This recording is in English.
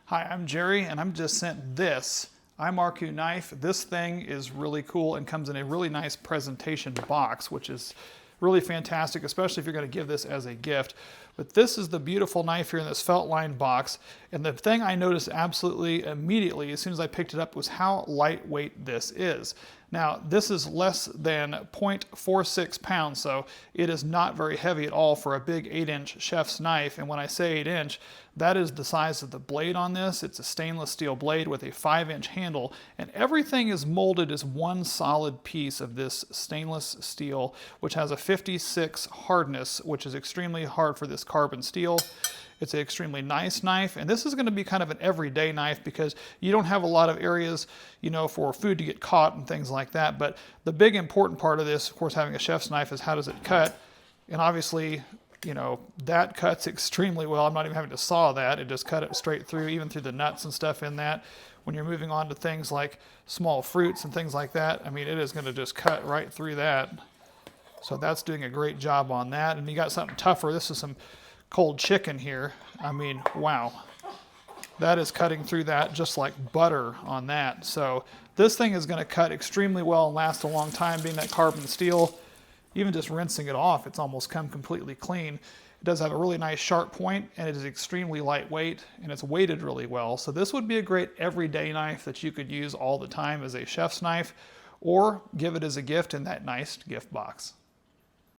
Hi, I'm Jerry, and I'm just sent this imarku knife. This thing is really cool and comes in a really nice presentation box, which is really fantastic, especially if you're going to give this as a gift. But this is the beautiful knife here in this felt lined box. And the thing I noticed absolutely immediately as soon as I picked it up was how lightweight this is. Now, this is less than 0.46 pounds, so it is not very heavy at all for a big 8-inch chef's knife. And when I say 8-inch, that is the size of the blade on this. It's a stainless steel blade with a 5-inch handle, and everything is molded as one solid piece of this stainless steel, which has a 56 hardness, which is extremely hard for this carbon steel. It's an extremely nice knife, and this is going to be kind of an everyday knife because you don't have a lot of areas, for food to get caught and things like that. But the big important part of this, of course, having a chef's knife is how does it cut? And obviously, that cuts extremely well. I'm not even having to saw that. It just cut it straight through, even through the nuts and stuff in that. When you're moving on to things like small fruits and things like that, I mean, it is going to just cut right through that. So that's doing a great job on that. And you got something tougher. This is some cold chicken here. I mean, wow. That is cutting through that just like butter on that. So this thing is going to cut extremely well and last a long time, being that carbon steel. Even just rinsing it off, it's almost come completely clean. It does have a really nice sharp point, and it is extremely lightweight, and it's weighted really well. So this would be a great everyday knife that you could use all the time as a chef's knife, or give it as a gift in that nice gift box.